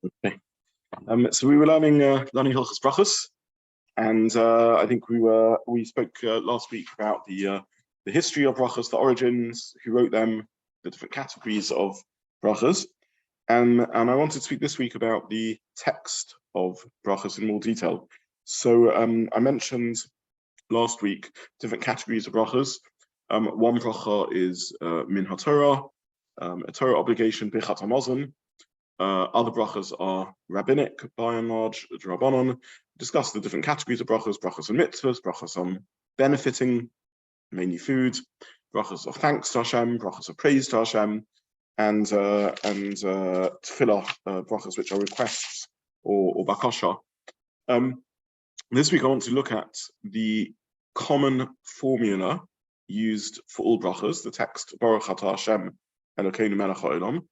Okay. So we were learning Hilchos Berachos, and I think we spoke last week about the history of Berachos, the origins, who wrote them, the different categories of Berachos, and I wanted to speak this week about the text of Berachos in more detail. So I mentioned last week different categories of Berachos. One bracha is min haTorah, a Torah obligation, Birchat Hamazon. Other brachas are rabbinic, by and large, Rabbanon. Discuss the different categories of brachas and mitzvahs, brachas on benefiting, mainly food, brachas of thanks to Hashem, brachas of praise to Hashem, and tefillah, brachas which are requests or bakasha. This week I want to look at the common formula used for all brachas, the text Baruch Atah Hashem, Elokenu Melech HaOlam,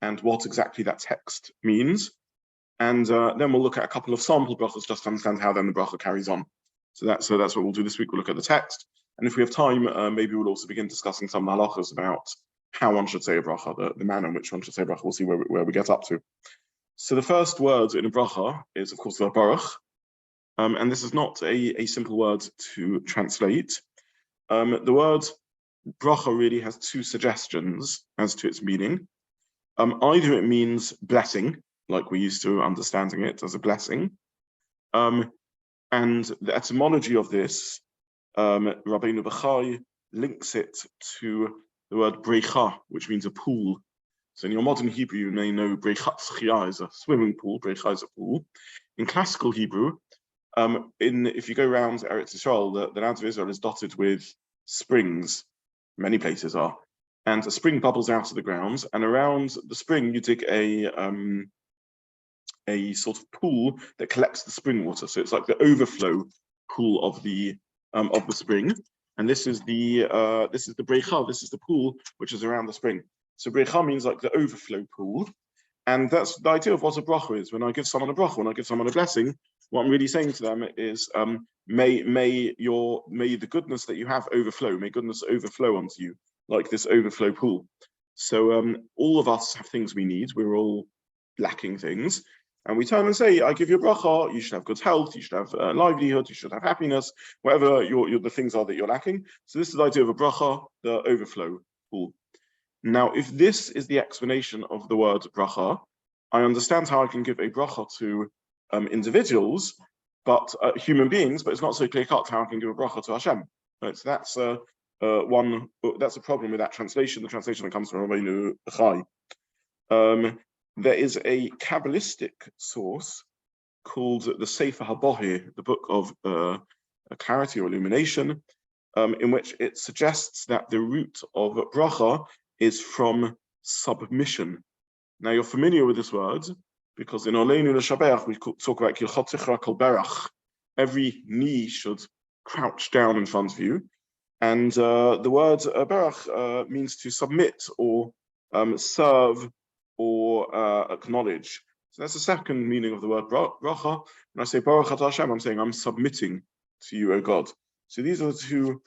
and what exactly that text means. And then we'll look at a couple of sample brachos just to understand how then the bracha carries on. So that's what we'll do this week. We'll look at the text. And if we have time, maybe we'll also begin discussing some halachos about how one should say a bracha, the manner in which one should say a bracha. We'll see where we get up to. So the first word in a bracha is, of course, the Baruch. And this is not a simple word to translate. The word bracha really has two suggestions as to its meaning. Either it means blessing, like we're used to understanding it as a blessing, and the etymology of this, Rabbeinu Bachai links it to the word brecha, which means a pool. So in your modern Hebrew, you may know brechat schia is a swimming pool, brecha is a pool. In classical Hebrew, if you go around Eretz Yisrael, the land of Israel is dotted with springs. Many places are. And a spring bubbles out of the ground, and around the spring you dig a sort of pool that collects the spring water. So it's like the overflow pool of the spring, and this is the brecha. This is the pool which is around the spring. So brecha means like the overflow pool, and that's the idea of what a bracha is. When I give someone a bracha, when I give someone a blessing, what I'm really saying to them is, may the goodness that you have overflow. May goodness overflow onto you, like this overflow pool. So all of us have things we need. We're all lacking things. And we turn and say, I give you a bracha, you should have good health, you should have livelihood, you should have happiness, whatever the things are that you're lacking. So this is the idea of a bracha, the overflow pool. Now, if this is the explanation of the word bracha, I understand how I can give a bracha to individuals, but human beings, but it's not so clear-cut how I can give a bracha to Hashem. Right? So that's that's a problem with that translation, the translation that comes from Rabbeinu Bachai. There is a Kabbalistic source called the Sefer HaBohir, the book of clarity or illumination, in which it suggests that the root of bracha is from submission. Now you're familiar with this word because in Elokenu we talk about Hilchot Tichra Kol Berach. Every knee should crouch down in front of you. And the word Baruch means to submit or serve or acknowledge. So that's the second meaning of the word bracha. When I say Baruch Atah Hashem, I'm saying I'm submitting to you, O God. So these are the two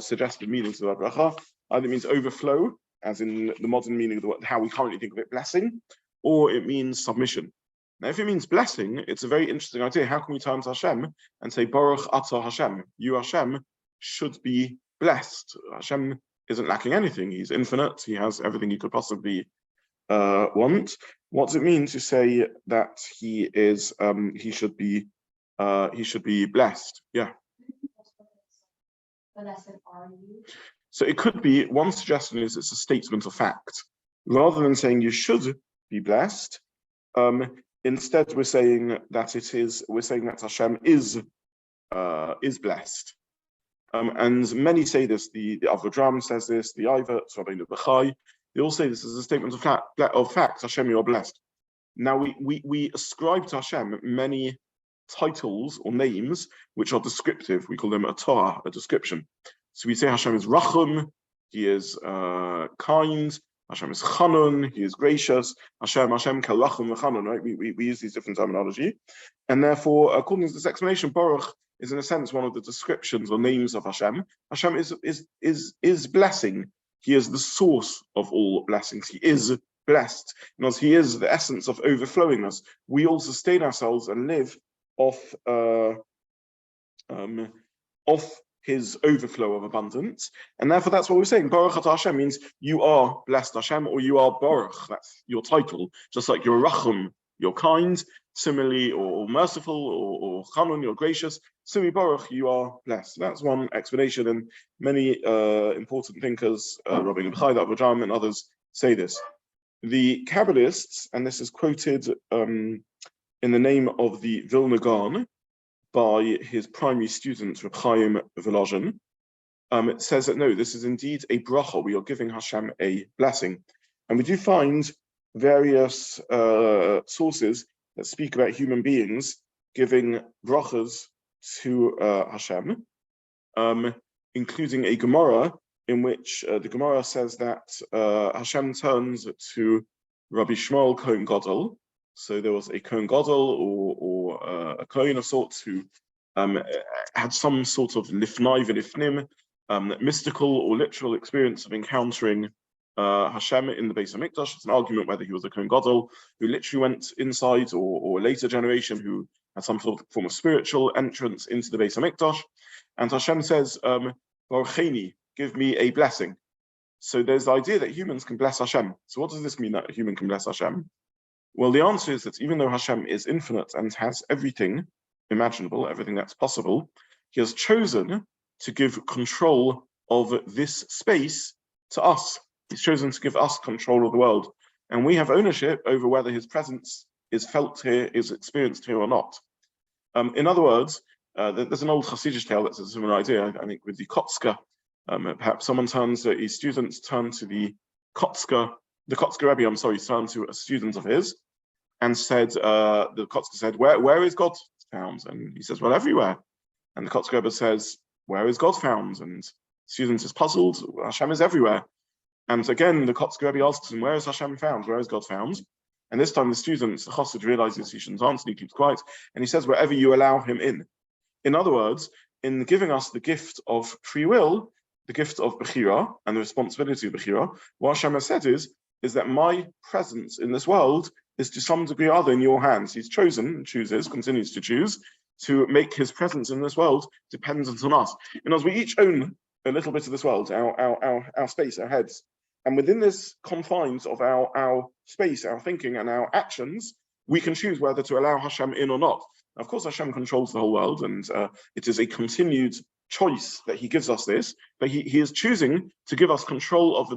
suggested meanings of the word bracha. Either it means overflow, as in the modern meaning of the word, how we currently think of it, blessing, or it means submission. Now, if it means blessing, it's a very interesting idea. How can we turn to Hashem and say Baruch Atah Hashem? You, Hashem, should be blessed. Hashem isn't lacking anything. He's infinite. He has everything he could possibly want. What does it mean to say that he is? He should be blessed. Yeah. So it could be, one suggestion is it's a statement of fact. Rather than saying you should be blessed, instead we're saying that Hashem is blessed. And many say this, the Avodram says this, the Ivet, Rabbeinu Bachai, they all say this as a statement of fact, Hashem, you're blessed. Now we ascribe to Hashem many titles or names which are descriptive. We call them Atah, a description. So we say Hashem is Rachum, he is kind, Hashem is Chanun, he is gracious, Hashem Kal Rachum v'Chanun, right? We use these different terminology. And therefore, according to this explanation, Baruch is in a sense one of the descriptions or names of Hashem. Hashem is blessing. He is the source of all blessings. He is blessed, because he is the essence of overflowingness. We all sustain ourselves and live off his overflow of abundance, and therefore that's what we're saying. Baruch Atah Hashem means you are blessed Hashem, or you are Baruch. That's your title, just like you're Rachum, you're kind, similarly, or merciful, or Chanun, you're gracious. Similarly, Baruch, you are blessed. That's one explanation, and many important thinkers, Rabbi Bechai, Avajam, and others say this. The Kabbalists, and this is quoted in the name of the Vilna Gaon by his primary student, Reb Chaim Volozhin, it says that no, this is indeed a bracha. We are giving Hashem a blessing. And we do find various sources that speak about human beings giving brachas to Hashem, including a Gemara in which the Gemara says that Hashem turns to Rabbi Shmuel Kohen Gadol. So there was a Kohen Gadol or a Kohen of sorts who had some sort of lifnai v'lifnim, mystical or literal experience of encountering Hashem in the Beis HaMikdash. It's an argument whether he was a Kohen Gadol who literally went inside, or a later generation who had some sort of form of spiritual entrance into the Beis HaMikdash. And Hashem says, Barucheni, give me a blessing. So there's the idea that humans can bless Hashem. So what does this mean, that a human can bless Hashem? Well, the answer is that even though Hashem is infinite and has everything imaginable, everything that's possible, he has chosen to give control of this space to us. He's chosen to give us control of the world. And we have ownership over whether his presence is felt here, is experienced here or not. In other words, there's an old Hasidic tale that's a similar idea, I think, with the Kotzker. Perhaps someone his students turn to the Kotzker Rebbe, turned to a student of his and said, the Kotzker said, where is God found? And he says, well, everywhere. And the Kotzker Rebbe says, where is God found? And the student is puzzled, Hashem is everywhere. And again, the Kotzker Rebbe asks him, where is Hashem found? Where is God found? And this time the Chassid realizes he shouldn't answer, he keeps quiet, and he says, wherever you allow him in. In other words, in giving us the gift of free will, the gift of Bechira and the responsibility of Bechira, what Hashem has said is that my presence in this world is to some degree or other in your hands. He's chosen, continues to choose, to make his presence in this world dependent on us. And as we each own a little bit of this world, our space, our heads, and within this confines of our space, our thinking and our actions, we can choose whether to allow Hashem in or not. Of course, Hashem controls the whole world, and it is a continued choice that he gives us this, but he is choosing to give us control of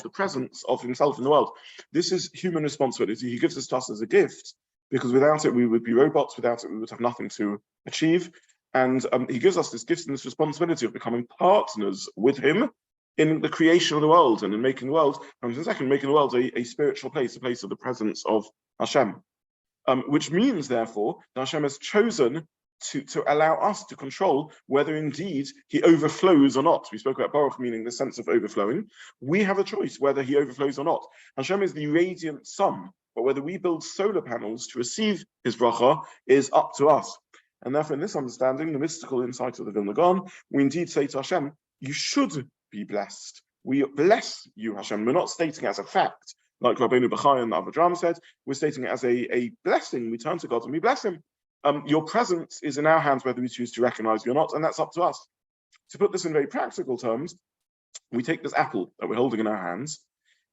the presence of himself in the world. This is human responsibility. He gives this to us as a gift, because without it we would be robots, without it we would have nothing to achieve. And he gives us this gift and this responsibility of becoming partners with him in the creation of the world and in making the world, and second, making the world a spiritual place, a place of the presence of Hashem. Which means, therefore, that Hashem has chosen to allow us to control whether indeed he overflows or not. We spoke about Baruch meaning the sense of overflowing. We have a choice whether he overflows or not. Hashem is the radiant sun, but whether we build solar panels to receive his bracha is up to us. And therefore, in this understanding, the mystical insight of the Vilna Gaon, we indeed say to Hashem, you should be blessed. We bless you, Hashem. We're not stating it as a fact, like Rabbeinu Bechai and the Avadram said. We're stating it as a blessing. We turn to God and we bless him. Your presence is in our hands whether we choose to recognize you or not, and that's up to us. To put this in very practical terms, we take this apple that we're holding in our hands,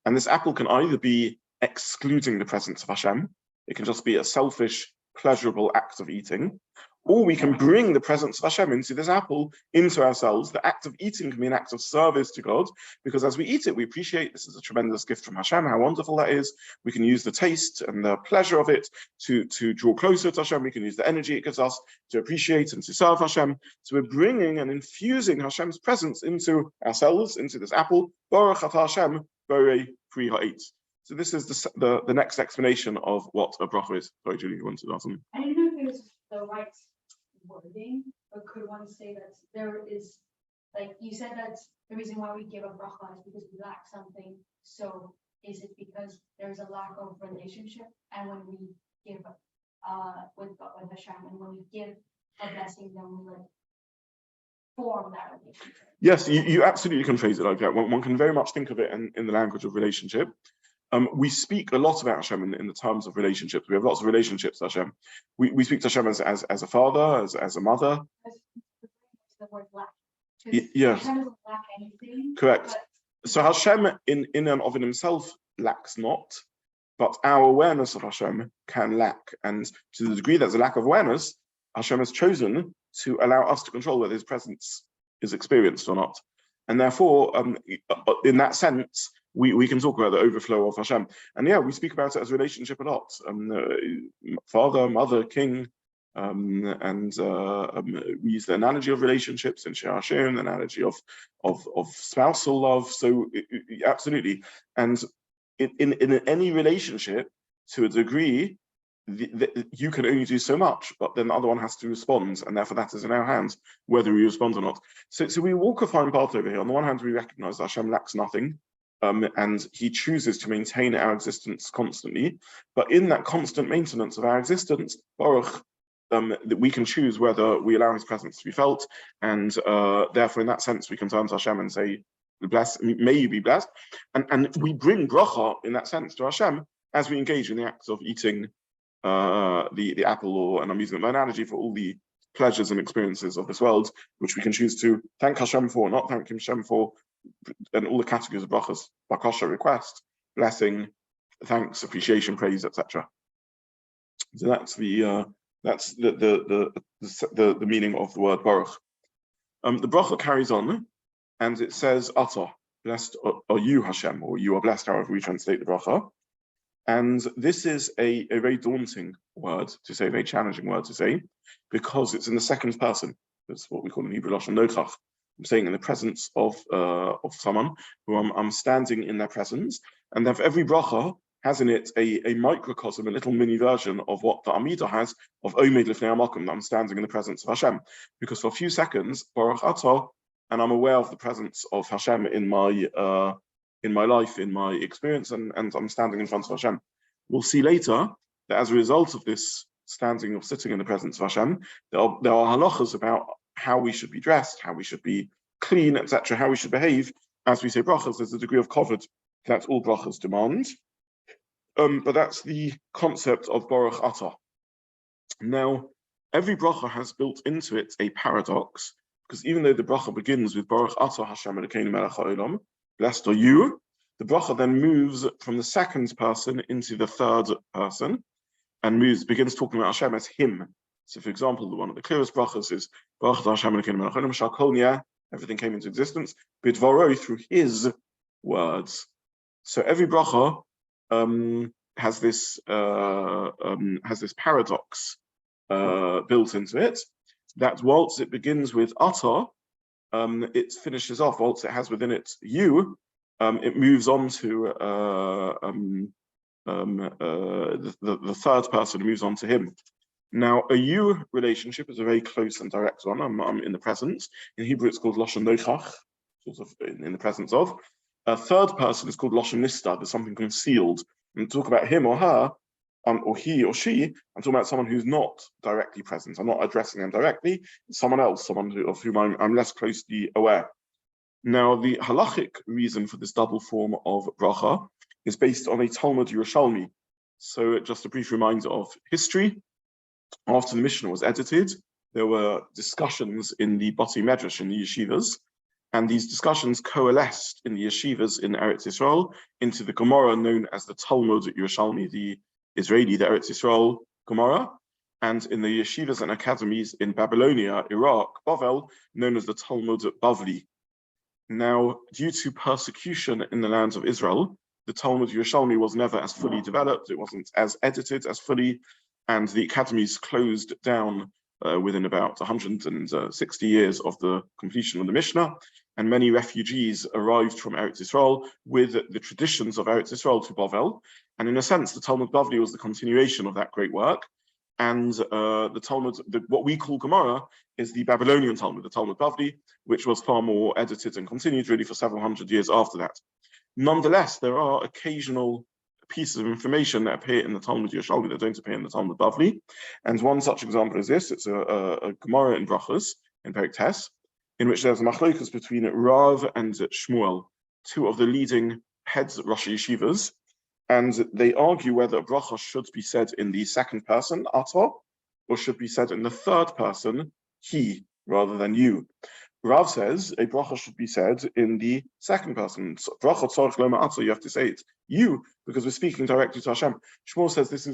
and this apple can either be excluding the presence of Hashem, it can just be a selfish, pleasurable act of eating, or we can bring the presence of Hashem into this apple, into ourselves. The act of eating can be an act of service to God, because as we eat it, we appreciate this is a tremendous gift from Hashem, how wonderful that is. We can use the taste and the pleasure of it to draw closer to Hashem. We can use the energy it gives us to appreciate and to serve Hashem. So we're bringing and infusing Hashem's presence into ourselves, into this apple. Baruch Atah Hashem, Borei Pri Ha'etz. So this is the next explanation of what a bracha is. Sorry, Julie, you wanted to ask something? I don't know if it was the right wording, but could one say that there is, like you said, that the reason why we give a bracha is because we lack something. So is it because there's a lack of relationship? And when we give with Hashem, and when we give a blessing, then we like form that relationship? Yes, you absolutely can phrase it like that. One can very much think of it in the language of relationship. We speak a lot about Hashem in the terms of relationships. We have lots of relationships to Hashem. We speak to Hashem as a father, as a mother. The word lack. Yeah. Hashem doesn't lack anything. Correct. So Hashem in and of himself lacks not, but our awareness of Hashem can lack. And to the degree there's a lack of awareness, Hashem has chosen to allow us to control whether his presence is experienced or not. And therefore, in that sense, we can talk about the overflow of Hashem. And yeah, we speak about it as a relationship a lot. Father, mother, king, and we use the analogy of relationships in Shir Hashem, the analogy of spousal love. So absolutely. And in any relationship, to a degree, you can only do so much, but then the other one has to respond, and therefore that is in our hands, whether we respond or not. So we walk a fine path over here. On the one hand, we recognize that Hashem lacks nothing, and he chooses to maintain our existence constantly. But in that constant maintenance of our existence, Baruch, that we can choose whether we allow his presence to be felt, and therefore in that sense we can turn to Hashem and say, "Bless, may you be blessed," and we bring bracha in that sense to Hashem as we engage in the acts of eating the apple, or, and I'm using it by analogy, for all the pleasures and experiences of this world, which we can choose to thank Hashem for, not thank Hashem for, and all the categories of brachas, bakasha, request, blessing, thanks, appreciation, praise, etc. So that's the meaning of the word Baruch. The bracha carries on, and it says, Atah, blessed are you, Hashem, or you are blessed, however we translate the bracha. And this is a very daunting word to say, a very challenging word to say, because it's in the second person. That's what we call in Hebrew lashon nochach. I'm saying in the presence of someone who I'm standing in their presence, and then for every bracha has in it a microcosm, a little mini version of what the Amidah has of Omed Lifnei HaMakom, that I'm standing in the presence of Hashem. Because for a few seconds, Baruch Atah, and I'm aware of the presence of Hashem in my life, in my experience, and I'm standing in front of Hashem. We'll see later that as a result of this standing or sitting in the presence of Hashem, there are halachos about how we should be dressed, how we should be clean, etc., how we should behave. As we say brachos, there's a degree of kavod that all brachos demand. But that's the concept of Baruch Atah. Now, every bracha has built into it a paradox, because even though the bracha begins with Baruch Atah Hashem Elokenu Melech HaOlam, blessed are you, the bracha then moves from the second person into the third person, and begins talking about Hashem as him. So, for example, one of the clearest brachas is Baruch Atah Hashem Elokenu Melech HaOlam Shal Kol Niyeh, everything came into existence, bidvaro, through his words. So every bracha has this paradox built into it, that whilst it begins with Atah, it finishes off, whilst it has within it you, it moves on to the third person, moves on to him. Now, a you relationship is a very close and direct one. I'm in the presence. In Hebrew, it's called lashon nochach, sort of in the presence of. A third person is called lashon nistad. There's something concealed. And talk about him or her, or he or she, I'm talking about someone who's not directly present. I'm not addressing them directly. It's someone else, of whom I'm less closely aware. Now, the halachic reason for this double form of bracha is based on a Talmud Yerushalmi. So just a brief reminder of history. After the Mishnah was edited, there were discussions in the Bati Medrash, in the yeshivas, and these discussions coalesced in the yeshivas in Eretz Yisrael into the Gemara known as the Talmud Yerushalmi, the Israeli, the Eretz Yisrael Gemara, and in the yeshivas and academies in Babylonia, Iraq, Bavel, known as the Talmud Bavli. Now, due to persecution in the lands of Israel, the Talmud Yerushalmi was never as fully developed, it wasn't as edited as fully, and the academies closed down within about 160 years of the completion of the Mishnah, and many refugees arrived from Eretz Yisrael with the traditions of Eretz Yisrael to Bavel, and in a sense, the Talmud Bavli was the continuation of that great work, and the Talmud, what we call Gemara, is the Babylonian Talmud, the Talmud Bavli, which was far more edited and continued really for several hundred years after that. Nonetheless, there are occasional pieces of information that appear in the Talmud Yerushalmi that don't appear in the Talmud Bavli. And one such example is this. It's a Gemara in Berachos, in Perek Tes, in which there's a machlokas between Rav and Shmuel, two of the leading heads of Rosh Yeshivas. And they argue whether a bracha should be said in the second person, Atah, or should be said in the third person, he, rather than you. Rav says a bracha should be said in the second person. Berachot tzarich lomar Atah, you have to say it you, because we're speaking directly to Hashem. Shmuel says this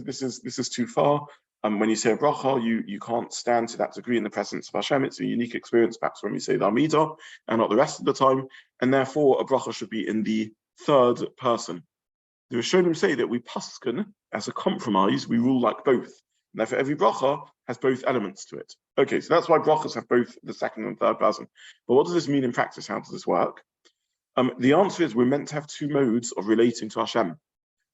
is too far. When you say a bracha, you can't stand to that degree in the presence of Hashem. It's a unique experience, perhaps when we say the Amidah and not the rest of the time, and therefore a bracha should be in the third person. The Rishonim say that we paskin as a compromise, we rule like both. And therefore, every bracha has both elements to it. Okay, so that's why brachas have both the second and third person. But what does this mean in practice? How does this work? The answer is we're meant to have two modes of relating to Hashem.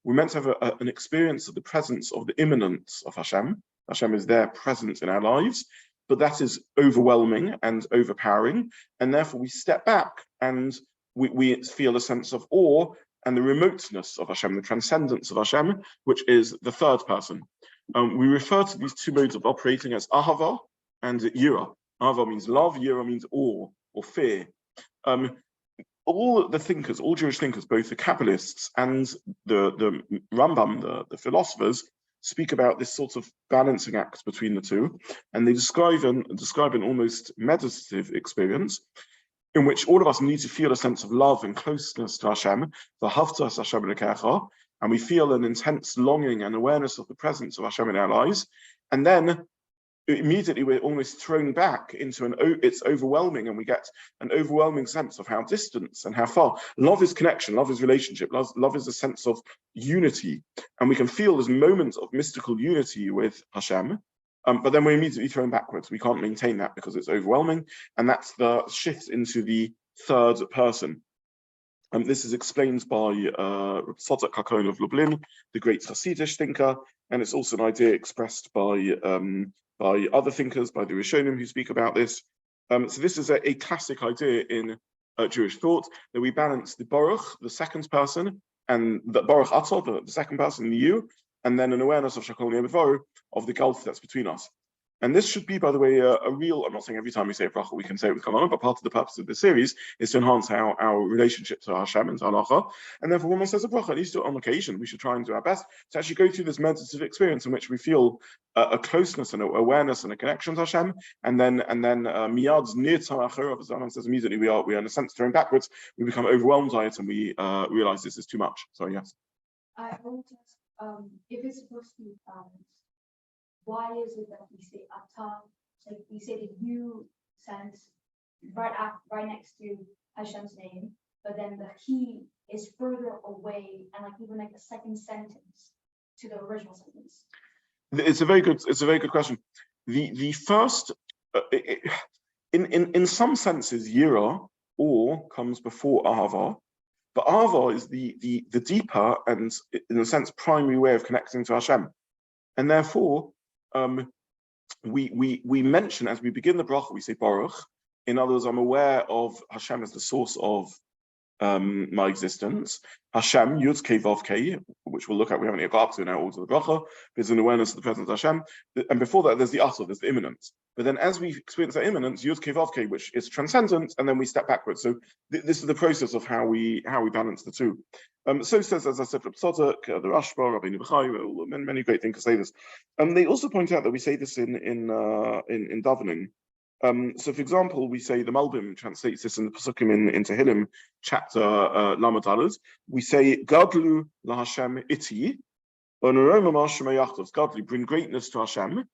We're meant to have an experience of the presence of the immanence of Hashem. Hashem is there present in our lives, but that is overwhelming and overpowering. And therefore, we step back and we feel a sense of awe and the remoteness of Hashem, the transcendence of Hashem, which is the third person. We refer to these two modes of operating as Ahavah and Yira. Ahavah means love, Yira means awe or fear. All the thinkers, all Jewish thinkers, both the Kabbalists and the Rambam, the philosophers, speak about this sort of balancing act between the two, and they describe an almost meditative experience in which all of us need to feel a sense of love and closeness to Hashem, v'ahavta Hashem Elokecha, and we feel an intense longing and awareness of the presence of Hashem in our lives, and then immediately we're almost thrown back into it's overwhelming, and we get an overwhelming sense of how distant and how far. Love is connection, love is relationship, love is a sense of unity, and we can feel this moment of mystical unity with Hashem. But then we're immediately thrown backwards. We can't maintain that because it's overwhelming, and that's the shift into the third person. This is explained by Tzadok HaKohen of Lublin, the great Hasidic thinker, and it's also an idea expressed by other thinkers, by the Rishonim who speak about this. So this is a classic idea in Jewish thought, that we balance the Baruch, the second person, and the Baruch Atah, the second person, the you, and then an awareness of Shakol Yevvaru, of the gulf that's between us. And this should be, by the way, a real, I'm not saying every time we say a bracha we can say it with Kavanah, but part of the purpose of this series is to enhance our relationship to Hashem and to Halacha. And therefore, when one says a bracha, at least on occasion, we should try and do our best to actually go through this meditative experience in which we feel a closeness and an awareness and a connection to Hashem. And then miyad near Tzarach, as Zaman says, immediately we are in a sense thrown backwards, we become overwhelmed by it, and we realize this is too much. So yes. I want to ask, if it's supposed to be balanced, why is it that we say Atah, like we say the you sense right next to Hashem's name, but then the he is further away and like even like a second sentence to the original sentence? It's a very good question. The first, in some senses, Yira or comes before Ahava, but Ahava is the deeper and, in a sense, primary way of connecting to Hashem, and therefore we mention as we begin the bracha, we say Baruch. In other words, I'm aware of Hashem as the source of my existence. Hashem, Yud Kei Vav Kei, which we'll look at, we haven't yet got up to now, all to the bracha. There's an awareness of the presence of Hashem. And before that, there's the Atah, there's the immanence. But then as we experience that immanence, Yud Kei Vav Kei, which is transcendent, and then we step backwards. So this is the process of how we balance the two. So says, as I said, Reb Tzadok, the Rashba, Rabbi Nebuchai, many great thinkers say this. They also point out that we say this in davening. So, for example, we say the Malbim translates this in the Pesukim in Tehillim, chapter Lamed Aleph. We say, Gadlu la Hashem iti, Gadlu, bring greatness to Hashem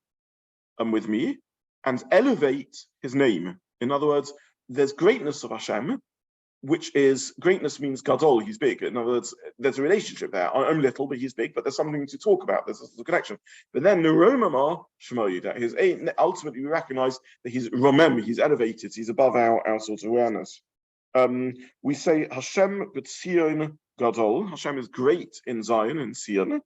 with me, and elevate his name. In other words, there's greatness of Hashem, which is, greatness means gadol, he's big. In other words, there's a relationship there. I'm little, but he's big, but there's something to talk about. There's a connection. But then, neromama shmoyu, that his ultimately we recognize that he's romem, he's elevated, he's above our sort of awareness. We say Hashem b'tzion gadol, Hashem is great in Zion, in Sion.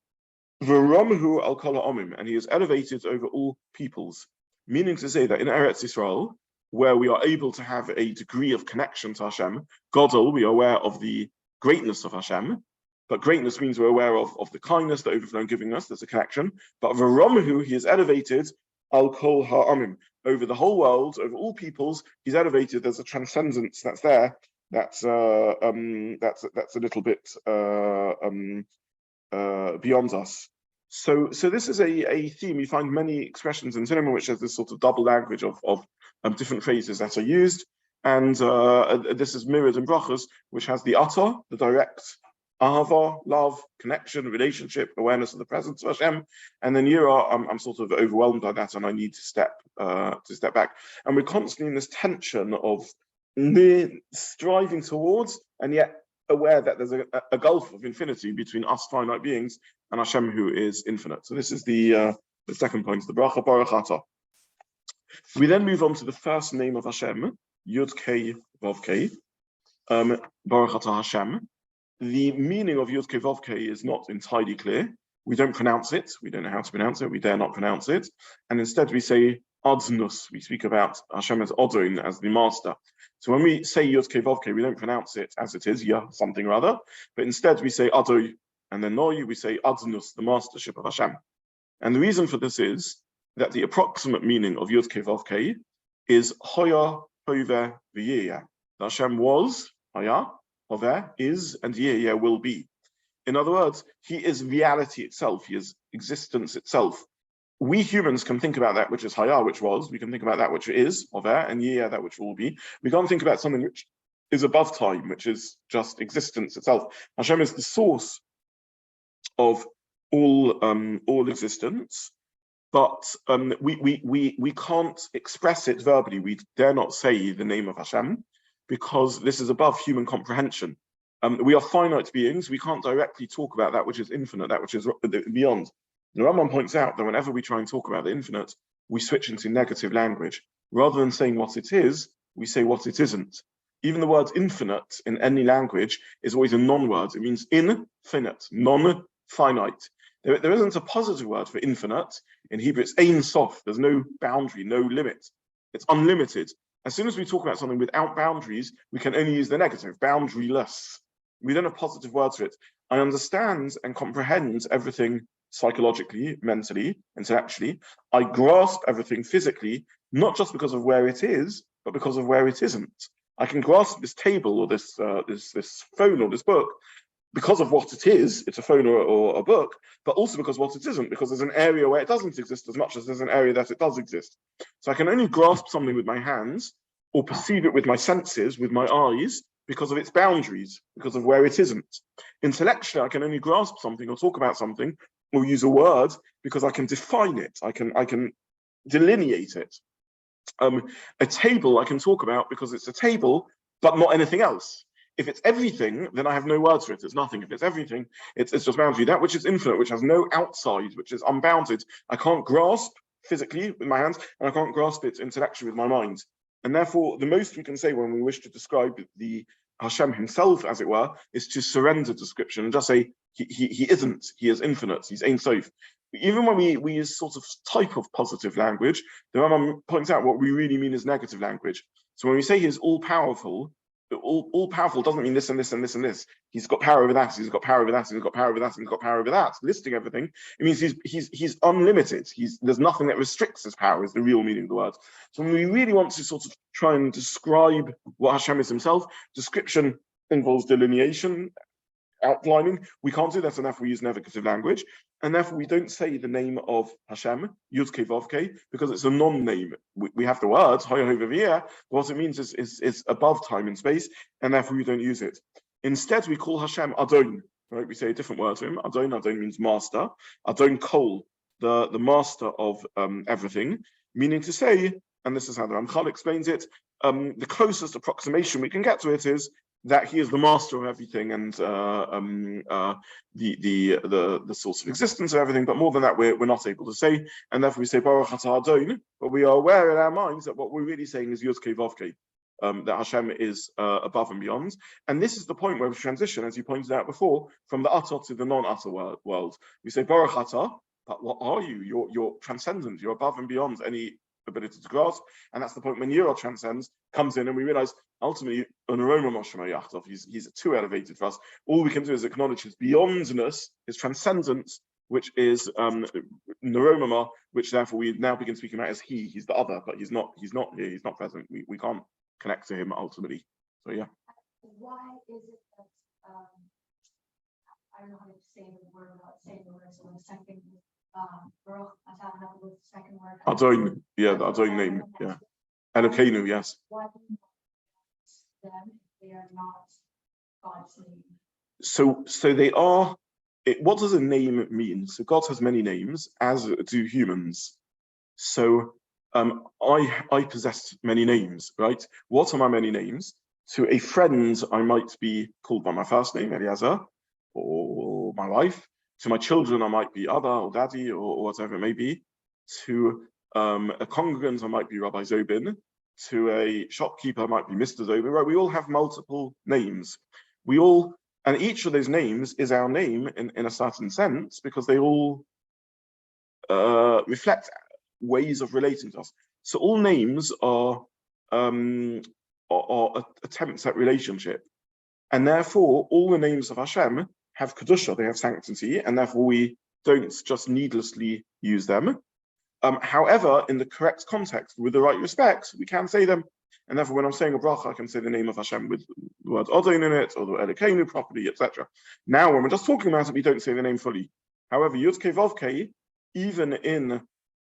V'romhu al kol ha'omim, and he is elevated over all peoples. Meaning to say that in Eretz Yisrael, where we are able to have a degree of connection to Hashem, Gadol, we are aware of the greatness of Hashem, but greatness means we're aware of the kindness, the overflow giving us, there's a connection. But V'romhu, he is elevated, al kol ha'amim, over the whole world, over all peoples, he's elevated, there's a transcendence that's there, that's a little bit beyond us. So this is a theme. We find many expressions in cinema which has this sort of double language of different phrases that are used. And this is mirrored in Berachos, which has the Atah, the direct Lahavah, love, connection, relationship, awareness of the presence of Hashem. And then Yira, I'm sort of overwhelmed by that, and I need to step back. And we're constantly in this tension of striving towards, and yet aware that there's a gulf of infinity between us finite beings and Hashem, who is infinite. So this is the second point, the Bracha Baruch Atah. We then move on to the first name of Hashem, Yud Kei Vav Kei, Baruch Atah Hashem. The meaning of Yud Kei Vav Kei is not entirely clear. We don't pronounce it. We don't know how to pronounce it. We dare not pronounce it. And instead we say Adnus. We speak about Hashem as Adon, as the master. So when we say Yud Kei Vav Kei, we don't pronounce it as it is, something or other. But instead we say Adon, and then Noi, we say Adnus, the mastership of Hashem. And the reason for this is that the approximate meaning of Yud Kei Vav Kei is Hoya, Hove, V'yeh. Hashem was, Hoya, Hove, is, and Yeh will be. In other words, he is reality itself. He is existence itself. We humans can think about that which is Haya, which was. We can think about that which is, Hove, and Yeh, that which will be. We can't think about something which is above time, which is just existence itself. Hashem is the source of all existence, but we can't express it verbally. We dare not say the name of Hashem because this is above human comprehension. We are finite beings. We can't directly talk about that which is infinite, that which is beyond. The Rambam points out that whenever we try and talk about the infinite, we switch into negative language. Rather than saying what it is, we say what it isn't. Even the word infinite in any language is always a non-word. It means infinite, non-finite. There isn't a positive word for infinite. In Hebrew, it's Ein Sof. There's no boundary, no limit. It's unlimited. As soon as we talk about something without boundaries, we can only use the negative, boundaryless. We don't have positive words for it. I understand and comprehend everything psychologically, mentally, intellectually. I grasp everything physically, not just because of where it is, but because of where it isn't. I can grasp this table or this phone or this book because of what it is. It's a phone or a book, but also because what it isn't, because there's an area where it doesn't exist as much as there's an area that it does exist. So I can only grasp something with my hands or perceive it with my senses, with my eyes, because of its boundaries, because of where it isn't. Intellectually, I can only grasp something or talk about something or use a word because I can define it. I can delineate it. A table I can talk about because it's a table, but not anything else. If it's everything, then I have no words for it. It's nothing. If it's everything, it's just boundary. That which is infinite, which has no outside, which is unbounded, I can't grasp physically with my hands, and I can't grasp it intellectually with my mind. And therefore, the most we can say when we wish to describe the Hashem himself, as it were, is to surrender description and just say, he isn't, he is infinite, he's Ein Sof. Even when we use sort of type of positive language, the Rambam points out what we really mean is negative language. So when we say he is all-powerful, all-powerful doesn't mean this and this and this and this. He's got power over that, he's got power over that, he's got power over that, and he's got power over that. Listing everything, it means he's unlimited. There's nothing that restricts his power, is the real meaning of the word. So when we really want to sort of try and describe what Hashem is himself, description involves delineation, outlining. We can't do that, and therefore we use negative language. And therefore we don't say the name of Hashem, Yud Kei Vav Kei, because it's a non-name. We have the words, Hoya Hove V'yeh, but what it means is above time and space, and therefore we don't use it. Instead, we call Hashem Adon, right? We say a different word to him. Adon means master. Adon Kol, the master of everything, meaning to say, and this is how the Ramchal explains it, the closest approximation we can get to it is that he is the master of everything and the source of existence of everything, but more than that, we're not able to say, and therefore we say Baruch Atah Adon, but we are aware in our minds that what we're really saying is Yud Kei Vav Kei, that Hashem is above and beyond. And this is the point where we transition, as you pointed out before, from the Atah to the non-Atah world. We say Baruch Atah, but what are you? You're transcendent, you're above and beyond any ability to grasp, and that's the point when Yira transcends, comes in, and we realize ultimately an aroma Moshe Yachtov, he's too elevated for us. All we can do is acknowledge his beyondness, his transcendence, which is Neromama, which therefore we now begin speaking about as he's the other, but he's not here, he's not present. We can't connect to him ultimately. So yeah. Why is it that I don't know how to say the word without saying the word, so the second, Baruch, Atah, the second word. Adon, yeah, the Adon name, yeah. Elokenu, yes. What them, they are not God's name. So they are. What does a name mean? So God has many names, as do humans. So I possess many names, right? What are my many names? To a friend, I might be called by my first name, Eliezer, or my wife. To my children, I might be Atah or Daddy or whatever it may be. To a congregant, I might be Rabbi Zobin. To a shopkeeper, I might be Mr. Zobin. Right? We all have multiple names. And each of those names is our name in a certain sense because they all reflect ways of relating to us. So all names are attempts at relationship. And therefore, all the names of Hashem have kedusha, they have sanctity, and therefore we don't just needlessly use them. However, in the correct context, with the right respect, we can say them. And therefore, when I'm saying a bracha, I can say the name of Hashem with the word Adon in it, or the Elokenu properly, etc. Now, when we're just talking about it, we don't say the name fully. However, Yud Kei Vav Kei, even in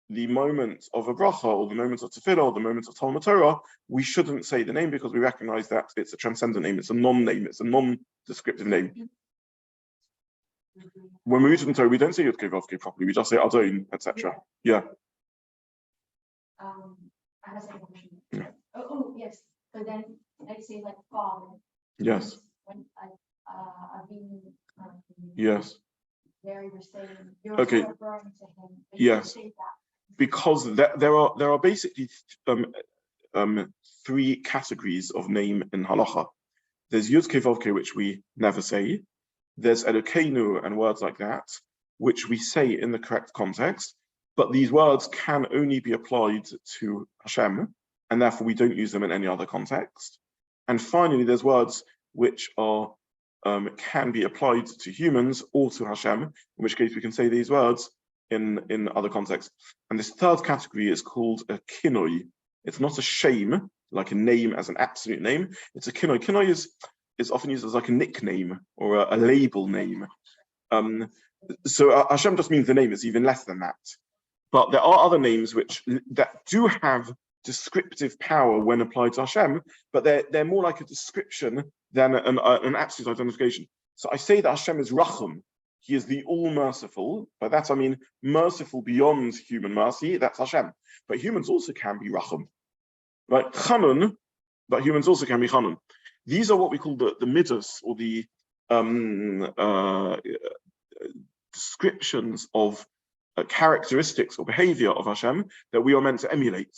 the moment of a bracha, or the moment of tefillah, or the moment of Talmud Torah, we shouldn't say the name because we recognize that it's a transcendent name, it's a non-name, it's a non-descriptive name. When we read in Torah, we don't say Yud Kei Vav Kei properly, we just say Adon, etc. Yeah. I have a second question. Yeah. Oh, yes. So then I'd say like father. Yes. When I've been Yes. There you're saying you're okay. referring to him. Yes. Because there are basically three categories of name in halacha. There's Yud Kei Vav Kei, which we never say. There's Elokenu and words like that, which we say in the correct context. But these words can only be applied to Hashem, and therefore we don't use them in any other context. And finally, there's words which are can be applied to humans or to Hashem, in which case we can say these words in other contexts. And this third category is called a kinoi. It's not a shame, like a name as an absolute name. It's a kinoi. Kinoi is often used as like a nickname or a label name. So Hashem just means the name is even less than that. But there are other names that do have descriptive power when applied to Hashem, but they're more like a description than an absolute identification. So I say that Hashem is Rachum. He is the all-merciful. By that I mean merciful beyond human mercy. That's Hashem. But humans also can be Rachum. Right? Chanun, but humans also can be Chanun. These are what we call the midas, or the descriptions of characteristics or behavior of Hashem that we are meant to emulate.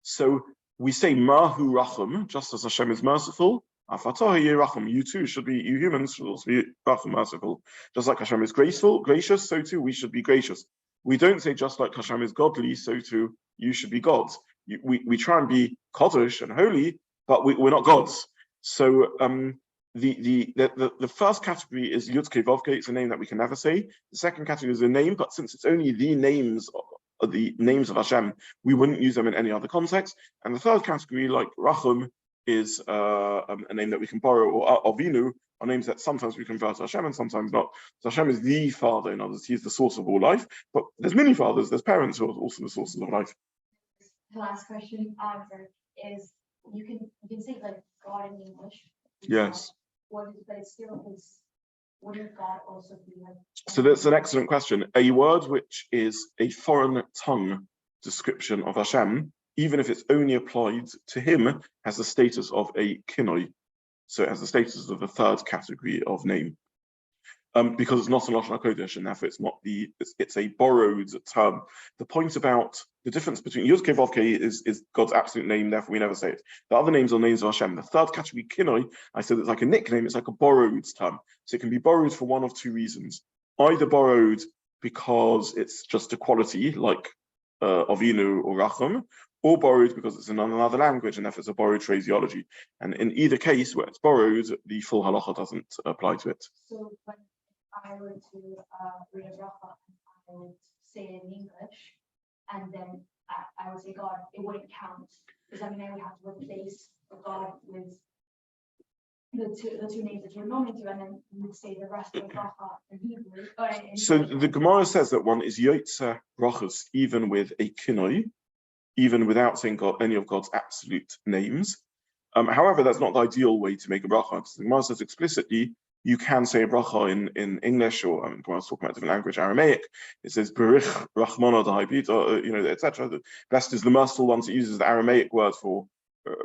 So we say Mahu Rachum, just as Hashem is merciful. You too should be, you humans should also be Rachum, merciful. Just like Hashem is gracious, so too we should be gracious. We don't say just like Hashem is godly, so too you should be gods. We try and be Kodesh and holy, but we're not gods. So the first category is Yud Kei Vav Kei. It's a name that we can never say. The second category is a name, but since it's only the names of Hashem, we wouldn't use them in any other context. And the third category, like Rachum, is a name that we can borrow, or Avinu, are names that sometimes we convert to Hashem and sometimes not. So Hashem is the Father, in other words, He's the source of all life. But there's many fathers, there's parents who are also the sources of life. The last question is you can say like God in English. Yes. But it's still his. Wouldn't God also be like? So that's an excellent question. A word which is a foreign tongue description of Hashem, even if it's only applied to him, has the status of a kinoi. So it has the status of the third category of name. Because it's not a Lashon HaKodesh, and therefore it's a borrowed term. The point about the difference between Yud Kei Vav Kei is God's absolute name, therefore we never say it. The other names are names of Hashem. The third category, kinoi, I said it's like a nickname, it's like a borrowed term. So it can be borrowed for one of two reasons. Either borrowed because it's just a quality, like Avinu or Rachum, or borrowed because it's in another language, and therefore it's a borrowed phraseology. And in either case, where it's borrowed, the full halacha doesn't apply to it. So when I were to read a bracha, I would say it in English, and then I would say God, it wouldn't count. Because I would have to replace God with the two names that you're normally to, and then you would say the rest of Bracha in Hebrew. So the Gemara says that one is Yotze Berachos even with a kinoi, even without saying any of God's absolute names. However, that's not the ideal way to make a bracha, because the Gemara says explicitly you can say a bracha in English, or when I was talking about different language, Aramaic, it says Baruch, Rachmana Dahibit, etc. The best is the merciful ones. It uses the Aramaic word for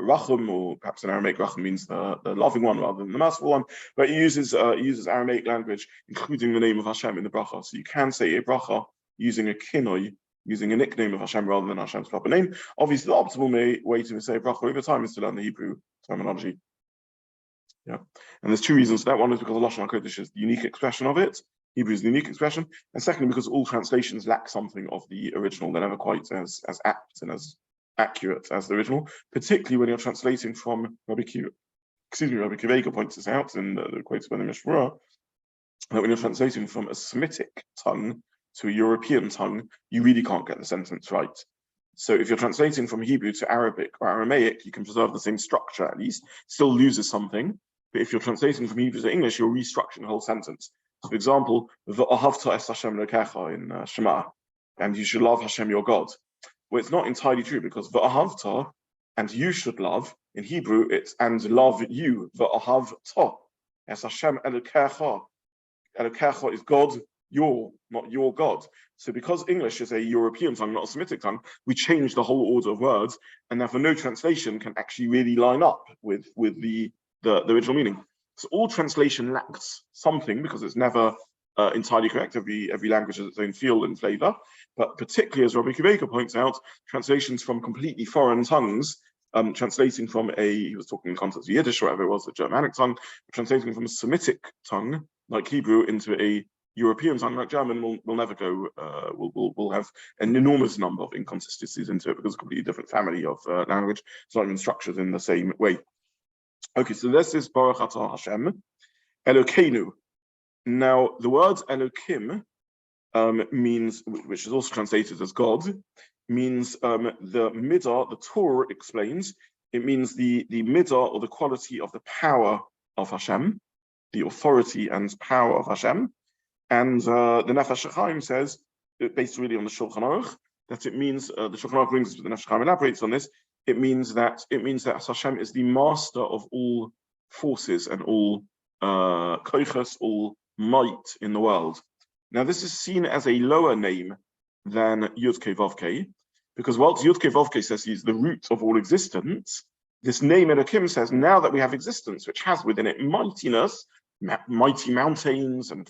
Rachum, or perhaps in Aramaic Rachum means the loving one rather than the merciful one, but it uses Aramaic language, including the name of Hashem in the bracha. So you can say a bracha using a kinoi, using a nickname of Hashem rather than Hashem's proper name. Obviously, the optimal way to say bracha over time is to learn the Hebrew terminology. Yeah, and there's two reasons for that. One is because Lashon HaKodesh is the unique expression of it. Hebrew is the unique expression, and secondly, because all translations lack something of the original. They're never quite as apt and as accurate as the original, particularly when you're translating from Rabbi Kiva points this out in the quotes by the Mishmurah, that when you're translating from a Semitic tongue to a European tongue, you really can't get the sentence right. So if you're translating from Hebrew to Arabic or Aramaic, you can preserve the same structure at least, still loses something. But if you're translating from Hebrew to English, you're restructuring the whole sentence. So for example, V'ahavta es Hashem Elokecha in Shema, and you should love Hashem your God. Well, it's not entirely true, because V'ahavta and you should love, in Hebrew it's and love you, V'ahavta es Hashem Elokecha. Elokecha is God, not your God. So because English is a European tongue, not a Semitic tongue, we change the whole order of words, and therefore no translation can actually really line up with the original meaning. So all translation lacks something, because it's never entirely correct. Every language has its own feel and flavor. But particularly, as Rabbi Kiva points out, translations from completely foreign tongues, translating from he was talking in context of Yiddish or whatever it was, the Germanic tongue, translating from a Semitic tongue like Hebrew into a European tongue like German will never go, will have an enormous number of inconsistencies into it, because it's a completely different family of language. It's not even structured in the same way. Okay, so this is Baruch Atah Hashem, Elokenu. Now, the word Elokim means, which is also translated as God, means the midah, the Torah explains, it means the midah, or the quality of the power of Hashem, the authority and power of Hashem. And the Nefesh HaChaim says, based really on the Shulchan Aruch, that it means, the Shulchan Aruch brings, the Nefesh HaChaim elaborates on this, it means that Hashem is the master of all forces and all koiches, all might in the world. Now this is seen as a lower name than Yud Kei Vav Kei, because whilst Yud Kei Vav Kei says he's the root of all existence, this name Elokim says now that we have existence, which has within it mightiness, mighty mountains and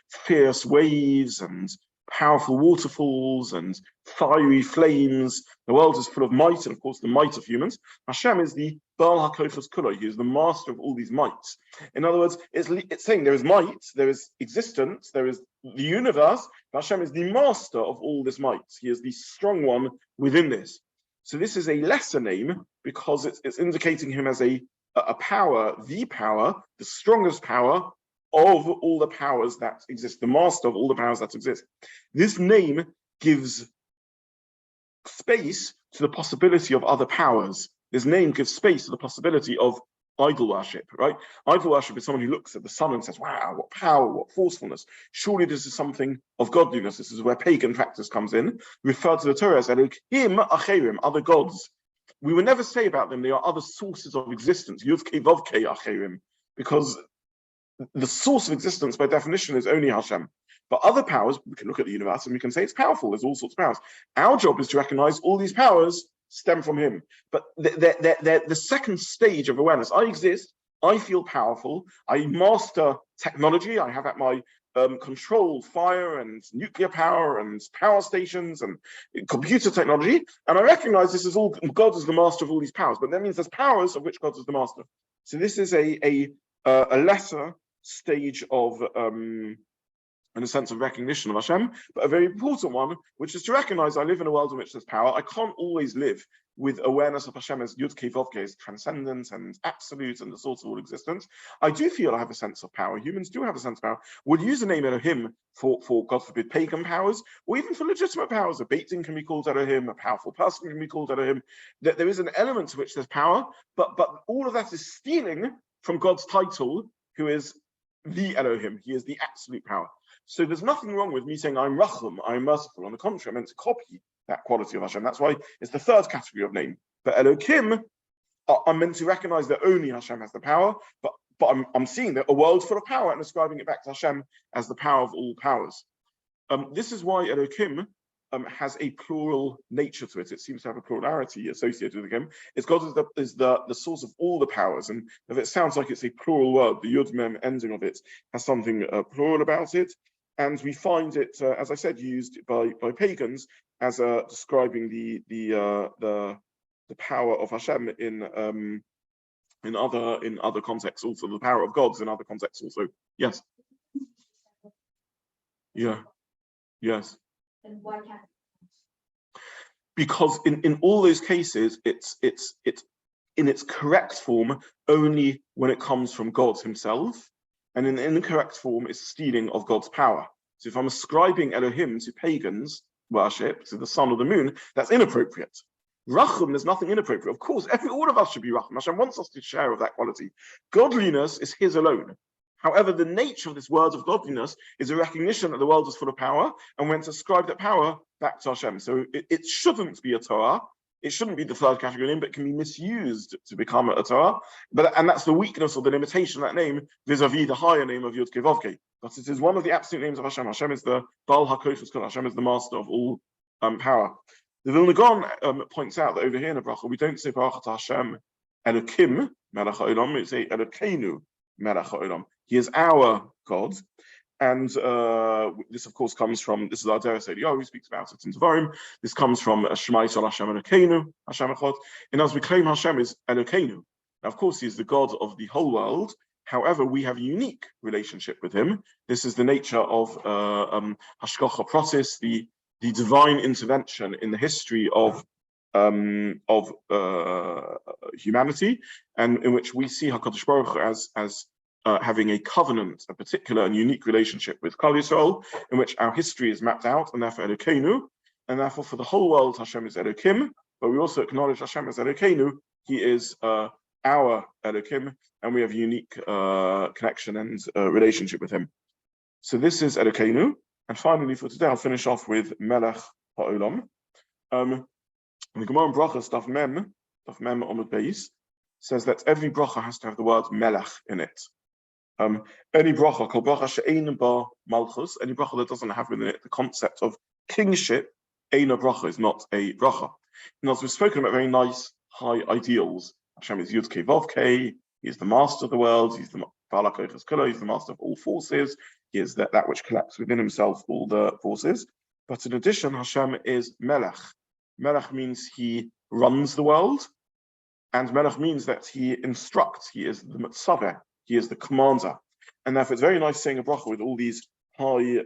fierce waves and powerful waterfalls and fiery flames. The world is full of might, and of course the might of humans. Hashem is the Baal HaKochos Kuloi. He is the master of all these mights. In other words, it's saying there is might, there is existence, there is the universe, but Hashem is the master of all this might. He is the strong one within this. So this is a lesser name, because it's indicating him as a power, the strongest power of all the powers that exist, the master of all the powers that exist. This name gives space to the possibility of other powers. This name gives space to the possibility of idol worship, right? Idol worship is someone who looks at the sun and says, wow, what power, what forcefulness. Surely this is something of godliness. This is where pagan practice comes in. Referred to the Torah as Elokim Acherim, other gods. We would never say about them they are other sources of existence, Yud Kei Vav Kei Acherim, because the source of existence by definition is only Hashem. But other powers, we can look at the universe and we can say it's powerful, there's all sorts of powers. Our job is to recognize all these powers stem from him. But they're the second stage of awareness. I exist, I feel powerful, I master technology, I have at my control fire and nuclear power and power stations and computer technology, and I recognize this is all, God is the master of all these powers, but that means there's powers of which God is the master. So this is a lesser stage of, in a sense of recognition of Hashem, but a very important one, which is to recognize I live in a world in which there's power. I can't always live with awareness of Hashem as Yud Kei Vav Kei, as transcendent and absolute and the source of all existence. I do feel I have a sense of power. Humans do have a sense of power. We'll use the name Elohim for God forbid, pagan powers, or even for legitimate powers. A Beit Din can be called Elohim, a powerful person can be called Elohim. That there is an element to which there's power, but all of that is stealing from God's title, who is the Elohim. He is the absolute power. So there's nothing wrong with me saying I'm Rachum, I'm merciful. On the contrary, I'm meant to copy that quality of Hashem. That's why it's the third category of name. But Elokim, I'm meant to recognize that only Hashem has the power, but I'm seeing that a world full of power and ascribing it back to Hashem as the power of all powers. This is why Elokim has a plural nature to it. It seems to have a plurality associated with him. It's God is the source of all the powers, and if it sounds like it's a plural word, the Yud Mem ending of it has something plural about it. And we find it, as I said, used by pagans as describing the power of Hashem in other contexts, also the power of gods in other contexts also. Yes. Yeah. Yes. And why can't? Because in all those cases, it's in its correct form only when it comes from God himself. And in the incorrect form, it's stealing of God's power. So if I'm ascribing Elohim to pagans worship, to the sun or the moon, that's inappropriate. Rachum, there's nothing inappropriate. Of course, all of us should be Rachum. Hashem wants us to share of that quality. Godliness is his alone. However, the nature of this word of godliness is a recognition that the world is full of power, and when to ascribe that power back to Hashem. So it shouldn't be a Torah. It shouldn't be the third category name, but it can be misused to become a Torah. And that's the weakness or the limitation of that name vis-a-vis the higher name of Yud Kei Vav Kei. But it is one of the absolute names of Hashem. Hashem is the Baal HaKoshus Kol. Hashem is the master of all power. The Vilna Gaon points out that over here in the Bracha, we don't say Berachot Hashem Elokim Melech HaOlam, we say Elokenu Melech HaOlam. He is our God. And this, of course, comes from, this is our Derech Eliyahu, who speaks about it in Devarim. This comes from Shema Yisrael Hashem Elokenu, Hashem Echad. And as we claim Hashem is Elokenu, now, of course, he is the God of the whole world. However, we have a unique relationship with him. This is the nature of Hashgacha Pratis, the divine intervention in the history of humanity, and in which we see HaKadosh Baruch as having a covenant, a particular and unique relationship with Klal Yisrael, in which our history is mapped out, and therefore Elokenu, and therefore for the whole world Hashem is Elokim, but we also acknowledge Hashem as Elokenu. He is our Elokim, and we have a unique connection and relationship with him. So this is Elokenu, and finally for today I'll finish off with Melech HaOlam. The Gemara in Berachos, Daf Mem Amud Beis, says that every bracha has to have the word Melech in it. Any bracha, called bracha she'ein ba malchus, any bracha that doesn't have within it the concept of kingship, eina bracha is not a bracha. And as we've spoken about very nice high ideals, Hashem is Yud Kei Vav Kei, he is the master of the world, he's the he's the master of all forces, he is that which collects within himself all the forces. But in addition, Hashem is Melech. Melech means he runs the world, and Melech means that he instructs, he is the Mitzvot, he is the commander. And therefore it's very nice saying a bracha with all these high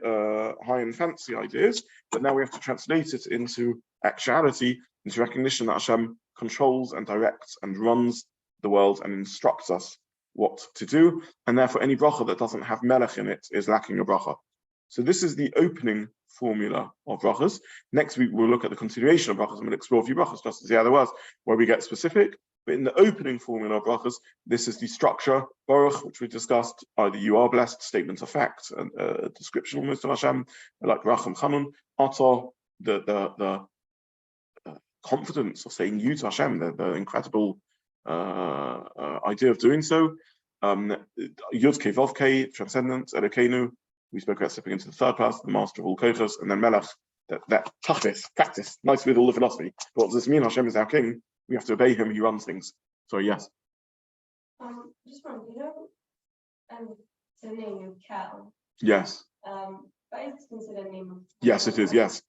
and fancy ideas, but now we have to translate it into actuality, into recognition that Hashem controls and directs and runs the world and instructs us what to do, and therefore any bracha that doesn't have Melech in it is lacking a bracha. So this is the opening formula of brachas. Next week we'll look at the continuation of brachas and we'll explore a few brachas just as the other was, where we get specific. But in the opening formula of brachas, this is the structure, Baruch, which we discussed, either you are blessed, statements of fact, and a description almost of Hashem, like Racham Chanun, Atah, the confidence of saying you to Hashem, the incredible idea of doing so. Yud Kei Vav Kei, transcendence, Elokenu. We spoke about stepping into the third class, the master of all kochos, and then Melech, that tachlis, practice, nice with all the philosophy. But what does this mean? Hashem is our king. We have to obey him. He runs things. Sorry, yes. Just wondering, the name of Cal. Yes. But it's considered a name of. Yes, it is. Yes.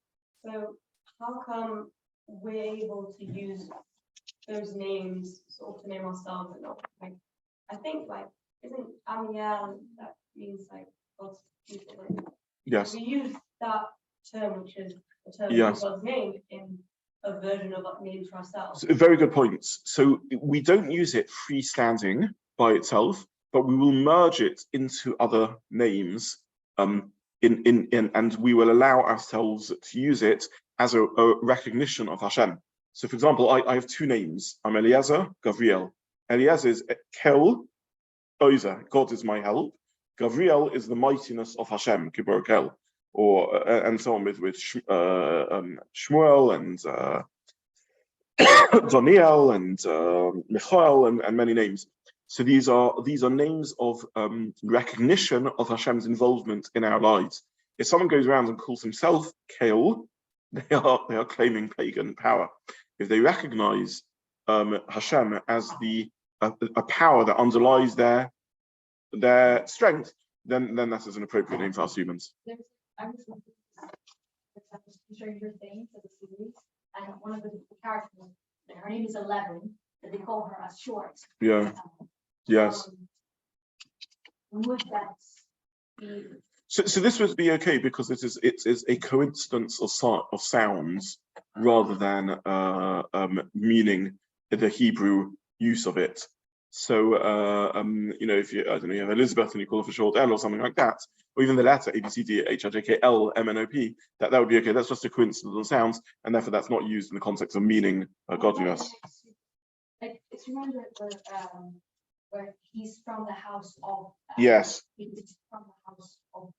So how come we're able to use those names sort of to name ourselves and not like? I think isn't Amiel that means God's people? Yes. We use that term, which is a term Yes. of God's name, in a version of that name for ourselves. Very good points. So we don't use it freestanding by itself, but we will merge it into other names. And we will allow ourselves to use it as a recognition of Hashem. So, for example, I have two names. I'm Eliezer, Gavriel. Eliezer is Kel, Ozer, God is my help. Gavriel is the mightiness of Hashem, Kiborkel, or and so on with Shmuel and Daniel and Michael and many names. So these are names of recognition of Hashem's involvement in our lives. If someone goes around and calls himself Kael, they are claiming pagan power. If they recognize Hashem as a power that underlies their strength, then that is an appropriate name for us humans. I was Stranger Things of the series, and one of the characters, her name is 11, and they call her as short. Yeah. Yes. Would that be? So this would be okay because it is a coincidence of sounds rather than meaning the Hebrew use of it. So if you you have Elizabeth and you call her for short L or something like that, or even the letter A B C D H I J K L M N O P, that would be okay. That's just a coincidence of sounds, and therefore that's not used in the context of meaning godliness. Like it's remember where he's from the house of. Yes. He's from the house of.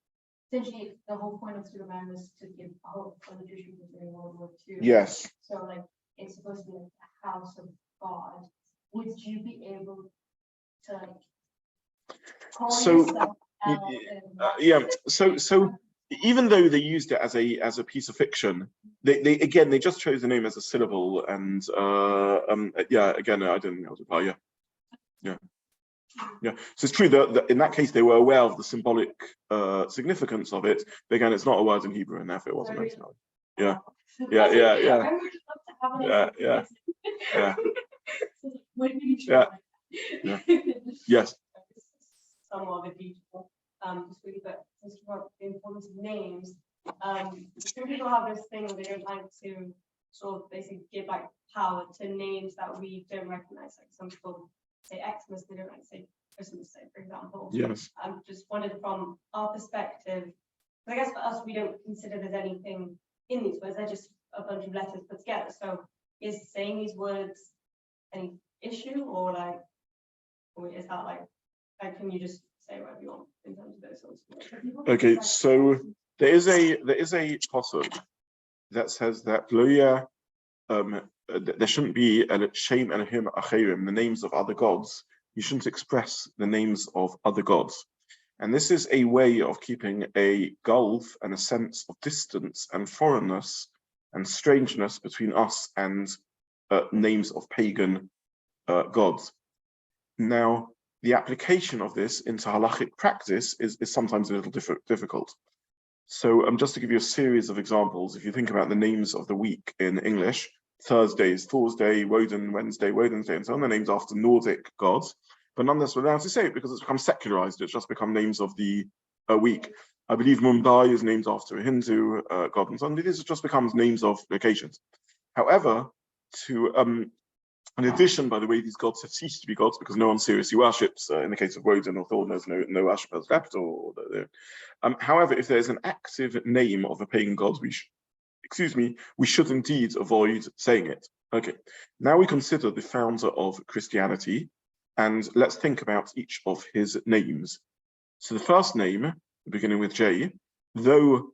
Essentially, the whole point of Superman was to give hope for the Jewish people during World War II. Yes. So, like, it's supposed to be like the house of God. Would you be able to like call yourself So even though they used it as a piece of fiction, they just chose the name as a syllable, and again, I don't think that would apply. Yeah. So it's true that in that case they were aware of the symbolic significance of it. But again, it's not a word in Hebrew, and therefore it wasn't mentioned. Yeah. Yes. Somewhat of a beautiful but just about the importance of names. Some people have this thing where they don't like to sort of basically give like power to names that we don't recognize. Like some people say Xmas, they don't like to say Christmas, say, for example. Yes. Just wondered from our perspective, I guess for us, we don't consider there's anything in these words, they're just a bunch of letters put together. So is saying these words any issue, or is that like can you just say whatever you want in terms of those sorts of words? Okay, so there is a pasuk that says that there shouldn't be a shame and him acherim, the names of other gods. You shouldn't express the names of other gods. And this is a way of keeping a gulf and a sense of distance and foreignness and strangeness between us and names of pagan gods. Now, the application of this into halachic practice is sometimes a little difficult. So just to give you a series of examples, if you think about the names of the week in English, Thursday is Thursday, Woden, Wednesday, Wednesday, and so on, they're names after Nordic gods, but nonetheless we're allowed to say it because it's become secularized, it's just become names of the week. I believe Mumbai is named after a Hindu god, and so on. These just becomes names of locations. However, in addition, by the way, these gods have ceased to be gods because no one seriously worships. In the case of Woden or Thor, there's no worshippers left. However, if there's an active name of a pagan god, we should indeed avoid saying it. Okay, now we consider the founder of Christianity, and let's think about each of his names. So the first name, beginning with J, though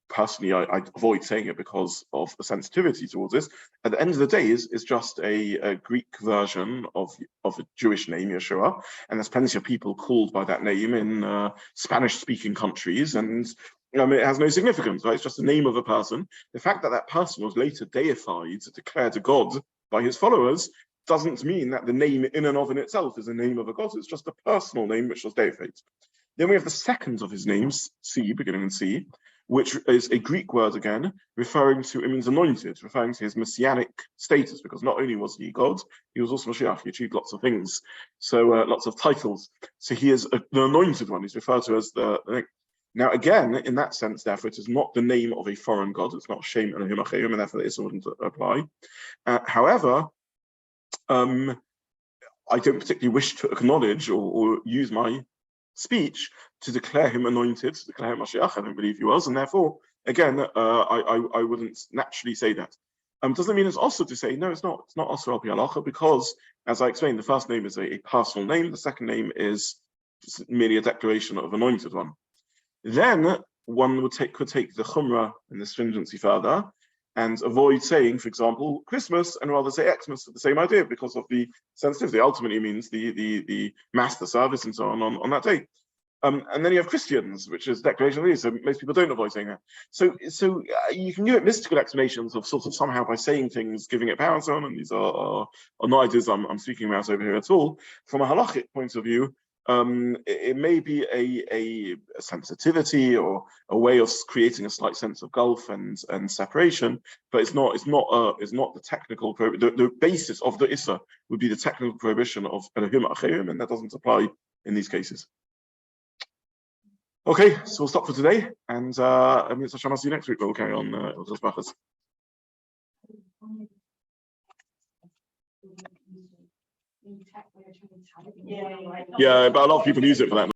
personally I avoid saying it because of the sensitivity towards this, at the end of the day is just a Greek version of a Jewish name, Yeshua, and there's plenty of people called by that name in Spanish-speaking countries, and it has no significance, right? It's just the name of a person. The fact that that person was later deified, declared a god by his followers, doesn't mean that the name in and of itself is a name of a god. It's just a personal name which was deified. Then we have the second of his names, C, beginning in C, which is a Greek word again, it means anointed, referring to his messianic status, because not only was he God, he was also Mashiach, he achieved lots of things, so lots of titles. So he is the anointed one, he's referred to as the Now again, in that sense, therefore, it is not the name of a foreign god, it's not Shem and Himachayim, and therefore this wouldn't apply. However, I don't particularly wish to acknowledge or use my speech to declare him anointed, to declare him Mashiach. I don't believe he was, and therefore, again, I wouldn't naturally say that. Doesn't mean it's also to say, no, it's not also al pi halacha, because, as I explained, the first name is a personal name, the second name is merely a declaration of anointed one. Then one could take the chumrah and the stringency further and avoid saying, for example, Christmas, and rather say Xmas, the same idea, because of the sensitivity. Ultimately means the master service and so on that day. And then you have Christians, which is declaration of these, so most people don't avoid saying that. So you can give it mystical explanations of sort of somehow by saying things, giving it power and so on, and these are not ideas I'm speaking about over here at all. From a halachic point of view, it may be a sensitivity or a way of creating a slight sense of gulf and separation, but it's not the technical the basis of the issa would be the technical prohibition of Elohim Acherim, and that doesn't apply in these cases. Okay, so we'll stop for today, and Hashem, I'll see you next week, but we'll carry on with those Berachos. Yeah, Yeah, but a lot of people use it for that.